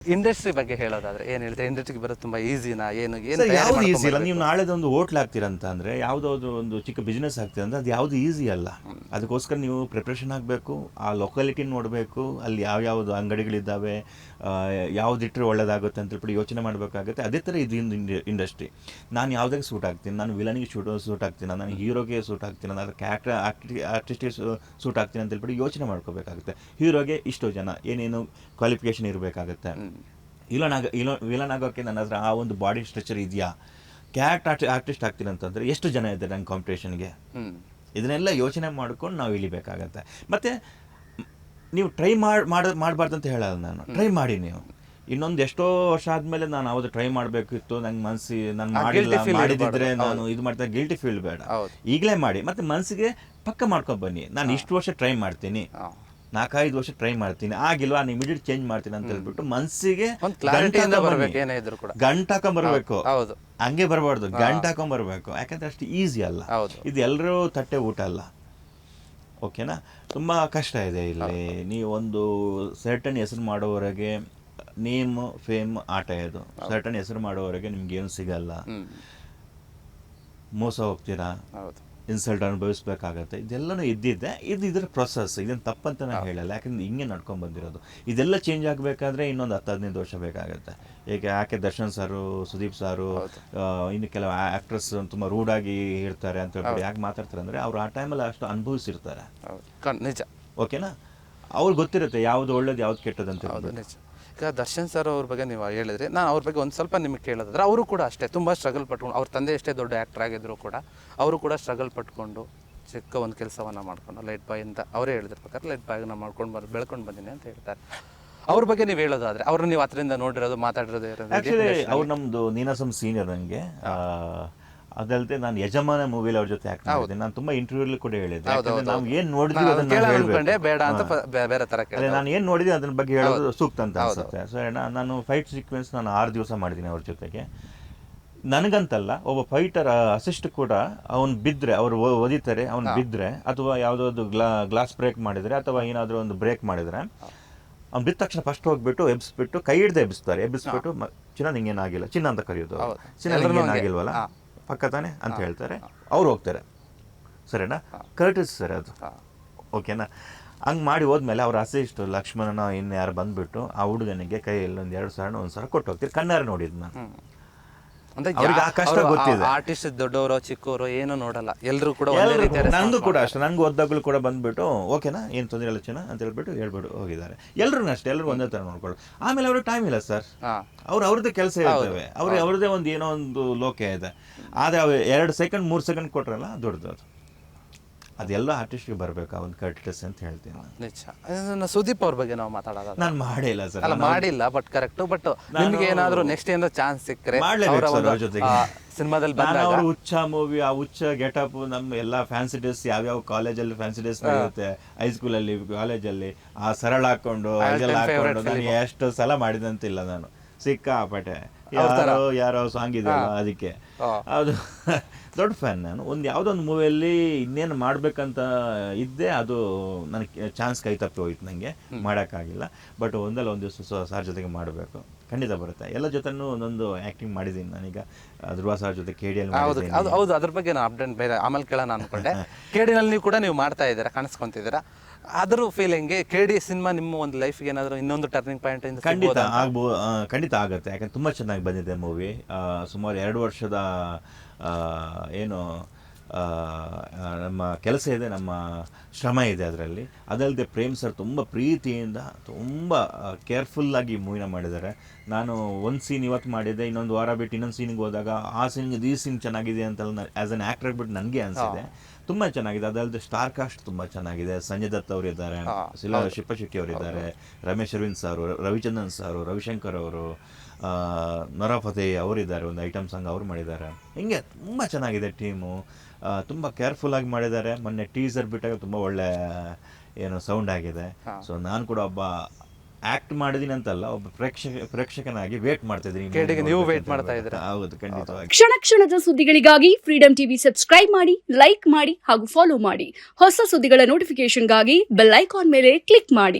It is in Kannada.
ಇಂಡಸ್ಟ್ರಿ ಬಗ್ಗೆ ಹೇಳೋದಾದ್ರೆ ಏನ್ ಹೇಳ್ತೀರಾ? ಇಂಡಸ್ಟ್ರಿಗೆ ಬರೋದು ತುಂಬಾ ಈಸಿನಾ? ಯಾವ್ದು ಈಸಿ ಇಲ್ಲ. ನೀವು ನಾಳೆದೊಂದು ಹೋಟ್ಲ್ ಹಾಕ್ತೀರಂತ ಅಂದ್ರೆ ಯಾವುದಾದ್ರು ಒಂದು ಚಿಕ್ಕ ಬಿಸ್ನೆಸ್ ಆಗ್ತೀರ ಅಂದ್ರೆ ಅದು ಯಾವುದು ಈಸಿ ಅಲ್ಲ. ಅದಕ್ಕೋಸ್ಕರ ನೀವು ಪ್ರಿಪ್ರೇಷನ್ ಆಗಬೇಕು, ಆ ಲೊಕಾಲಿಟಿ ನೋಡಬೇಕು, ಅಲ್ಲಿ ಯಾವ್ಯಾವುದು ಅಂಗಡಿಗಳಿದ್ದಾವೆ, ಯಾವುದಿಟ್ಟರೆ ಒಳ್ಳೇದಾಗುತ್ತೆ ಅಂತ ಹೇಳ್ಬಿಟ್ಟು ಯೋಚನೆ ಮಾಡಬೇಕಾಗುತ್ತೆ. ಅದೇ ಥರ ಇದು ಇಂಡಸ್ಟ್ರಿ. ನಾನು ಯಾವುದಕ್ಕೆ ಸೂಟ್ ಆಗ್ತೀನಿ, ನಾನು ವಿಲನಿಗೆ ಸೂಟ್ ಆಗ್ತೀನಿ, ನಾನು ಹೀರೋಗೆ ಸೂಟ್ ಆಗ್ತೀನಿ, ನಾನು ಆರ್ಟಿಸ್ಟಿಗೆ ಸೂಟ್ ಆಗ್ತೀನಿ ಅಂತ ಹೇಳ್ಬಿಟ್ಟು ಯೋಚನೆ ಮಾಡ್ಕೋಬೇಕಾಗುತ್ತೆ. ಹೀರೋಗೆ ಇಷ್ಟು ಜನ ಏನೇನು ಕ್ವಾಲಿಫಿಕೇಶನ್ ಇರಬೇಕಾಗುತ್ತೆ. ವಿಲನ್ ಆಗೋಕ್ಕೆ ನನ್ನ ಹತ್ರ ಆ ಒಂದು ಬಾಡಿ ಸ್ಟ್ರಕ್ಚರ್ ಇದೆಯಾ, ಆರ್ಟಿಸ್ಟ್ ಆಗ್ತೀನಿ ಅಂತಂದರೆ ಎಷ್ಟು ಜನ ಇದ್ದಾರೆ ನನ್ನ ಕಾಂಪಿಟೇಷನ್ಗೆ, ಇದನ್ನೆಲ್ಲ ಯೋಚನೆ ಮಾಡ್ಕೊಂಡು ನಾವು ಇಳಿಬೇಕಾಗತ್ತೆ. ಮತ್ತು ನೀವು ಟ್ರೈ ಮಾಡಬಾರ್ದು ಅಂತ ಹೇಳಲ್ಲ ನಾನು. ಟ್ರೈ ಮಾಡಿ ನೀವು. ಇನ್ನೊಂದು ಎಷ್ಟೋ ವರ್ಷ ಆದಮೇಲೆ ನಾನು ಅವತ್ತು ಟ್ರೈ ಮಾಡಬೇಕಿತ್ತು, ನಂಗೆ ನಾನು ಮಾಡಿದ್ರೆ ನಾನು ಇದು ಮಾಡ್ತಾ ಗಿಲ್ಟಿ ಫೀಲ್ ಬೇಡ. ಈಗಲೇ ಮಾಡಿ. ಮತ್ತು ಮನಸ್ಸಿಗೆ ಪಕ್ಕ ಮಾಡ್ಕೊಂಡು ಬನ್ನಿ, ನಾನು ಇಷ್ಟು ವರ್ಷ ಟ್ರೈ ಮಾಡ್ತೀನಿ, 4-5 ವರ್ಷ ಟ್ರೈ ಮಾಡ್ತೀನಿ, ಆಗಿಲ್ವಾ ನಾನು ಇಮಿಡಿಯೇಟ್ ಚೇಂಜ್ ಮಾಡ್ತೀನಿ ಅಂತ ಹೇಳ್ಬಿಟ್ಟು ಮನಸ್ಸಿಗೆ ಗಂಟು ಹಾಕೊಂಡ್ಬರ್ಬೇಕು. ಹಂಗೆ ಬರಬಾರ್ದು, ಗಂಟು ಹಾಕೊಂಡ್ಬರ್ಬೇಕು. ಯಾಕಂದ್ರೆ ಅಷ್ಟು ಈಸಿ ಅಲ್ಲ ಇದು, ಎಲ್ಲರೂ ತಟ್ಟೆ ಊಟ ಅಲ್ಲ. ಓಕೆನಾ? ತುಂಬ ಕಷ್ಟ ಇದೆ ಇಲ್ಲಿ. ನೀವು ಒಂದು ಸರ್ಟನ್ ಹೆಸರು ಮಾಡೋವರೆಗೆ ನೇಮ್ ಫೇಮ್ ಆಟ ಇದು. ಸರ್ಟನ್ ಹೆಸರು ಮಾಡೋವರೆಗೆ ನಿಮ್ಗೇನು ಸಿಗಲ್ಲ, ಮೋಸ ಹೋಗ್ತೀರಾ, ಇನ್ಸಲ್ಟ್ ಅನುಭವಿಸ್ಬೇಕಾಗತ್ತೆ. ಇದೆಲ್ಲನೂ ಇದ್ದಿದ್ದೆ. ಇದರ ಪ್ರೊಸೆಸ್, ಇದನ್ನು ತಪ್ಪಂತ ನಾನು ಹೇಳಲ್ಲ, ಯಾಕಂದ್ರೆ ಹಿಂಗೆ ನಡ್ಕೊಂಡು ಬಂದಿರೋದು. ಇದೆಲ್ಲ ಚೇಂಜ್ ಆಗಬೇಕಾದ್ರೆ ಇನ್ನೊಂದು 10-15 ವರ್ಷ ಬೇಕಾಗುತ್ತೆ. ಯಾಕೆ ದರ್ಶನ್ ಸಾರು, ಸುದೀಪ್ ಸಾರು, ಇನ್ನು ಕೆಲವು ಆ್ಯಕ್ಟ್ರಸ್ ತುಂಬ ರೂಡಾಗಿ ಇರ್ತಾರೆ ಅಂತ ಹೇಳ್ಬಿಟ್ಟು ಯಾಕೆ ಮಾತಾಡ್ತಾರೆ ಅಂದರೆ ಅವ್ರು ಆ ಟೈಮಲ್ಲಿ ಅಷ್ಟು ಅನುಭವಿಸಿರ್ತಾರೆ. ನಿಜ. ಓಕೆನಾ? ಅವ್ರಿಗೆ ಗೊತ್ತಿರುತ್ತೆ ಯಾವುದು ಒಳ್ಳೇದು ಯಾವ್ದು ಕೆಟ್ಟದ್ದು ಅಂತ ಹೇಳ್ಬಿಟ್ಟು. ಈಗ ದರ್ಶನ್ ಸರ್ ಅವ್ರ ಬಗ್ಗೆ ನೀವು ಹೇಳಿದ್ರೆ, ನಾನು ಅವ್ರ ಬಗ್ಗೆ ಒಂದು ಸ್ವಲ್ಪ ನಿಮಗೆ ಕೇಳೋದಾದ್ರೆ, ಅವರು ಕೂಡ ಅಷ್ಟೇ ತುಂಬ ಸ್ಟ್ರಗಲ್ ಪಟ್ಕೊಂಡು, ಅವ್ರ ತಂದೆ ಎಷ್ಟೇ ದೊಡ್ಡ ಆ್ಯಕ್ಟರ್ ಆಗಿದ್ರು ಕೂಡ ಅವರು ಕೂಡ ಸ್ಟ್ರಗಲ್ ಪಟ್ಕೊಂಡು ಚಿಕ್ಕ ಒಂದು ಕೆಲಸವನ್ನು ಮಾಡ್ಕೊಂಡು ಲೈಟ್ ಬಾಯ್ ಅಂತ ಅವರೇ ಹೇಳಿದ್ರ ಪ್ರಕಾರ ಲೈಟ್ ಬಾಯ್ನ ಮಾಡ್ಕೊಂಡು ಬೆಳ್ಕೊಂಡು ಬಂದೀನಿ ಅಂತ ಹೇಳ್ತಾರೆ. ಅವ್ರ ಬಗ್ಗೆ ನೀವು ಹೇಳೋದಾದ್ರೆ, ಅವ್ರನ್ನ ನೀವು ಹತ್ರದಿಂದ ನೋಡಿರೋದು, ಮಾತಾಡಿರೋದು? ಆ್ಯಕ್ಚುಲಿ ಅವ್ರು ನಮ್ಮದು ನೀನಾಸಂ ಸೀನಿಯರ್ ನನಗೆ. ಅದಲ್ಲದೆ ನಾನು ಯಜಮಾನ ಮೂವಿಲಿ ಅವ್ರ ಜೊತೆ ಆಕ್ಟ್ ಮಾಡಿದ್ದೆ. ನಾನು ತುಂಬಾ ಇಂಟರ್ವ್ಯೂಲಿ ಕೂಡ ಹೇಳಿದ್ದೆ, ನಾವು ಏನ್ ನೋಡಿದ್ವಿ ನಾನು ಏನ್ ನೋಡಿದ್ವಿ ಅದ್ರ ಬಗ್ಗೆ ಹೇಳೋದು ಸೂಕ್ತ ಅಂತ ಅನ್ಸುತ್ತೆ. ಸೊ ನಾನು ಫೈಟ್ ಸೀಕ್ವೆನ್ಸ್ ನಾನು 6 ದಿವಸ ಮಾಡಿದ್ದೀನಿ ಅವ್ರ ಜೊತೆಗೆ. ನನಗಂತಲ್ಲ, ಒಬ್ಬ ಫೈಟರ್ ಅಸಿಸ್ಟ್ ಕೂಡ ಅವ್ನು ಬಿದ್ದರೆ, ಅವ್ರು ಒದಿತಾರೆ, ಅವ್ನು ಬಿದ್ದರೆ ಅಥವಾ ಯಾವುದೋ ಗ್ಲಾಸ್ ಬ್ರೇಕ್ ಮಾಡಿದರೆ ಅಥವಾ ಏನಾದರೂ ಒಂದು ಬ್ರೇಕ್ ಮಾಡಿದರೆ ಅವ್ನು ಬಿದ್ದ ತಕ್ಷಣ ಫಸ್ಟ್ ಹೋಗ್ಬಿಟ್ಟು ಎಬ್ಬಿಸ್ಬಿಟ್ಟು ಕೈ ಹಿಡ್ದೆ ಎಬ್ಬಿಸ್ಬಿಟ್ಟು ಚಿನ್ನ ನಿಂಗೇನಾಗಿಲ್ಲ, ಚಿನ್ನ ಅಂತ ಕರೆಯೋದು, ಚಿನ್ನ ನಿಂಗೇನಾಗಿಲ್ವಲ್ಲ ಪಕ್ಕ ತಾನೆ ಅಂತ ಹೇಳ್ತಾರೆ. ಅವ್ರು ಹೋಗ್ತಾರೆ. ಸರಿನಾ? ಕರ್ಟಿಸ್ ಸರ್ ಅದು. ಓಕೆನಾ? ಹಂಗೆ ಮಾಡಿ ಹೋದ್ಮೇಲೆ ಅವ್ರ ಅಸಿಸ್ಟ್ ಲಕ್ಷ್ಮಣನ ಇನ್ನು ಯಾರು ಬಂದ್ಬಿಟ್ಟು ಆ ಹುಡುಗನಿಗೆ ಕೈಯಲ್ಲಿ 1-2 ಸಲ ಕೊಟ್ಟು ಹೋಗ್ತೀರಿ. ಕಣ್ಣಾರೆ ನೋಡಿದ್ ನಾನು. ಆರ್ಟಿಸ್ಟ್ ದೊಡ್ಡವರು ಚಿಕ್ಕವರು ಏನು ನೋಡಲ್ಲ, ಎಲ್ಲರೂ ಕೂಡ ನಂದು ಕೂಡ ಅಷ್ಟೇ. ನಂಗೆ ಓದಾಗ್ಲೂ ಕೂಡ ಬಂದ್ಬಿಟ್ಟು ಓಕೆನಾ ಏನು ತೊಂದರೆ ಇಲ್ಲ ಚಿನ್ನ ಅಂತ ಹೇಳ್ಬಿಟ್ಟು ಹೋಗಿದ್ದಾರೆ. ಎಲ್ಲರೂ ಅಷ್ಟೇ, ಎಲ್ಲರೂ ಒಂದೇ ಥರ ನೋಡ್ಕೊಳ್ಳಿ. ಆಮೇಲೆ ಅವ್ರಿಗೆ ಟೈಮ್ ಇಲ್ಲ ಸರ್, ಅವ್ರದ್ದೇ ಕೆಲಸ ಇರ್ತವೆ, ಅವ್ರದ್ದೇ ಒಂದು ಏನೋ ಒಂದು ಲೋಕ ಇದೆ. ಆದರೆ 2 ಸೆಕೆಂಡ್ 3 ಸೆಕೆಂಡ್ ಕೊಟ್ರಲ್ಲ ದೊಡ್ಡದು. ಅದೆಲ್ಲ ಆರ್ಟಿಸ್ಟ್ಗೆ ಬರಬೇಕು ಆ ಒಂದು ಕರ್ಟಿಸ್ ಅಂತ ಹೇಳ್ತೀನಿ ನಾನು. ನಿಜ. ಸುದೀಪ್ ಅವ್ರ ಬಗ್ಗೆ ನಾವು ಮಾತಾಡೋದು ನಾನು ಮಾಡಿಲ್ಲ ಸರ್. ಅಲ್ಲ ಮಾಡಿಲ್ಲ, ಬಟ್ ಕರೆಕ್ಟ್. ಬಟ್ ನಿಮ್ಗೆ ಏನಾದ್ರು ನೆಕ್ಸ್ಟ್ ಏನಾದ್ರು ಚಾನ್ಸ್ ಸಿಕ್ಕರೆ ಮಾಡ್ಲೇಬೇಕು ಜೊತೆಗೆ ಸಿನಿಮಾದಲ್ಲಿ ಬಂದಾಗ. ಹುಚ್ಚ ಮೂವಿ, ಆ ಹುಚ್ಚ ಗೆಟಪ್, ನಮ್ಮ ಎಲ್ಲ ಫ್ಯಾನ್ಸಿ ಡ್ರೆಸ್ ಯಾವ್ಯಾವ ಕಾಲೇಜಲ್ಲಿ ಫ್ಯಾನ್ಸಿ ಡ್ರೆಸ್ ನಡೆಯುತ್ತೆ, ಹೈಸ್ಕೂಲಲ್ಲಿ ಕಾಲೇಜಲ್ಲಿ ಆ ಸರಳ ಹಾಕೊಂಡು ಅದೆಲ್ಲ ಹಾಕೊಂಡು ನಾನು ಎಷ್ಟು ಸಲ ಮಾಡಿದಂತಿಲ್ಲ ನಾನು. ಸಿಕ್ಕಾಪಟ್ಟೆ ಯಾರೋ ಸಾಂಗ್ ಇದೆಯಲ್ಲ ಅದಕ್ಕೆ ಅದು ದೊಡ್ಡ ಫ್ಯಾನ್ ನಾನು. ಯಾವುದೋ ಒಂದು ಮೂವಿಯಲ್ಲಿ ಇನ್ನೇನು ಮಾಡ್ಬೇಕಂತ ಇದ್ದೆ, ಅದು ನನಗೆ ಚಾನ್ಸ್ ಕೈ ತಪ್ಪಿ ಹೋಯ್ತು, ನನಗೆ ಮಾಡೋಕ್ಕಾಗಿಲ್ಲ. ಬಟ್ ಒಂದಲ್ಲ ಒಂದು ದಿವಸ ಸಾರ್ ಜೊತೆಗೆ ಮಾಡಬೇಕು, ಖಂಡಿತ ಬರುತ್ತೆ. ಎಲ್ಲ ಜೊತೆನೂ ಒಂದೊಂದು ಆ್ಯಕ್ಟಿಂಗ್ ಮಾಡಿದ್ದೀನಿ ನಾನೀಗ. ಧ್ರುವ ಸಾರ್ ಜೊತೆ KD-ಯಲ್ಲಿ ಮಾಡಿದ್ದೀನಿ. ಹೌದು, ಅದ್ರ ಬಗ್ಗೆ ನಾನು ಅಪ್ಡೇಟ್ ಬೇರೆ ಆಮೇಲೆ ಕೇಳೋಣ ಅನ್ಕೊಂಡೆ. KD-ನಲ್ಲಿ ಕೂಡ ನೀವು ಮಾಡ್ತಾ ಇದ್ದೀರಾ, ಕಾಣಿಸ್ಕೊಂತಿದ್ದೀರಾ. ಅದ್ರ ಫೀಲಿಂಗ್ಗೆ KD ಸಿನಿಮಾ ನಿಮ್ಮ ಒಂದು ಲೈಫ್ಗೆ ಏನಾದರೂ ಇನ್ನೊಂದು ಟರ್ನಿಂಗ್ ಪಾಯಿಂಟ್ ಖಂಡಿತ ಆಗುತ್ತೆ. ಯಾಕಂದ್ರೆ ತುಂಬ ಚೆನ್ನಾಗಿ ಬಂದಿದೆ ಮೂವಿ. ಸುಮಾರು 2 ವರ್ಷದ ಏನು ನಮ್ಮ ಕೆಲಸ ಇದೆ, ನಮ್ಮ ಶ್ರಮ ಇದೆ ಅದರಲ್ಲಿ. ಅದಲ್ಲದೆ ಪ್ರೇಮ್ ಸರ್ ತುಂಬ ಪ್ರೀತಿಯಿಂದ ತುಂಬ ಕೇರ್ಫುಲ್ಲಾಗಿ ಮೂವಿನ ಮಾಡಿದ್ದಾರೆ. ನಾನು ಒಂದು ಸೀನ್ ಇವತ್ತು ಮಾಡಿದ್ದೆ, ಇನ್ನೊಂದು ವಾರ ಬಿಟ್ಟು ಇನ್ನೊಂದು ಸೀನಿಗೆ ಹೋದಾಗ ಆ ಸೀನ್ಗೆ ಈ ಸೀನ್ ಚೆನ್ನಾಗಿದೆ ಅಂತ ಆ್ಯಸ್ ಅನ್ ಆ್ಯಕ್ಟರ್ ಬಿಟ್ಟು ನನಗೆ ಅನಿಸಿದೆ. ತುಂಬ ಚೆನ್ನಾಗಿದೆ. ಅದಲ್ಲದೆ ಸ್ಟಾರ್ ಕಾಸ್ಟ್ ತುಂಬ ಚೆನ್ನಾಗಿದೆ. ಸಂಜಯ್ ದತ್ ಅವರಿದ್ದಾರೆ, ಶಿಲ್ಪ ಶೆಟ್ಟಿ ಅವರಿದ್ದಾರೆ, ರಮೇಶ್ ಅರವಿಂದ್ ಸಾರು, ರವಿಚಂದ್ರನ್ ಸಾರು, ರವಿಶಂಕರ್ ಅವರು, ನೊರಾ ಫತೇಹಿ ಅವರಿದ್ದಾರೆ, ಒಂದು ಐಟಮ್ ಸಾಂಗ್ ಅವ್ರು ಮಾಡಿದ್ದಾರೆ. ಹಿಂಗೆ ತುಂಬ ಚೆನ್ನಾಗಿದೆ ಟೀಮು, ತುಂಬ ಕೇರ್ಫುಲ್ಲಾಗಿ ಮಾಡಿದ್ದಾರೆ. ಮೊನ್ನೆ ಟೀಸರ್ ಬಿಟ್ಟಾಗ ತುಂಬ ಒಳ್ಳೆ ಏನು ಸೌಂಡ್ ಆಗಿದೆ. ಸೊ ನಾನು ಕೂಡ ಒಬ್ಬ ಆಕ್ಟ್ ಮಾಡಿದೀನಿ ಅಂತಲ್ಲ, ಒಬ್ಬ ಪ್ರೇಕ್ಷಕನಾಗಿ ವೇಟ್ ಮಾಡ್ತಾ ಇದ್ದೀನಿ. ನೀವು ವೇಟ್ ಮಾಡ್ತಾ ಇದ್ದೀರಾ? ಹೌದು, ಖಂಡಿತವಾಗಿ. ಕ್ಷಣ ಕ್ಷಣದ ಸುದ್ದಿಗಳಿಗಾಗಿ ಫ್ರೀಡಂ ಟಿವಿ ಸಬ್ಸ್ಕ್ರೈಬ್ ಮಾಡಿ, ಲೈಕ್ ಮಾಡಿ ಹಾಗೂ ಫಾಲೋ ಮಾಡಿ. ಹೊಸ ಸುದ್ದಿಗಳ ನೋಟಿಫಿಕೇಶನ್ಗಾಗಿ ಬೆಲ್ ಐಕಾನ್ ಮೇಲೆ ಕ್ಲಿಕ್ ಮಾಡಿ.